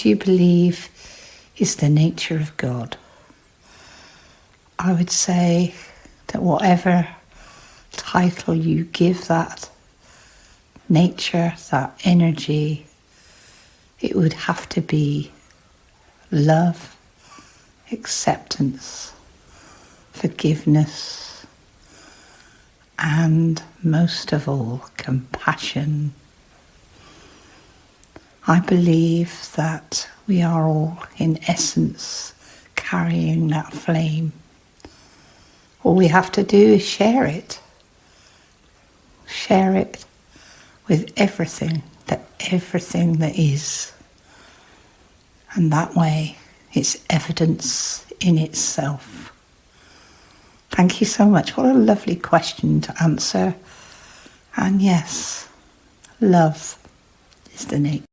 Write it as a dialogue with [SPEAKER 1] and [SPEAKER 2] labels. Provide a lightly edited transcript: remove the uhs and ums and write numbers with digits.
[SPEAKER 1] do you believe is the nature of God? I would say that whatever title you give that nature, that energy, it would have to be love, acceptance, forgiveness, and most of all, compassion. I believe that we are all, in essence, carrying that flame. All we have to do is share it. Share it with everything that is. And that way, it's evidence in itself. Thank you so much. What a lovely question to answer. And yes, love is the nature.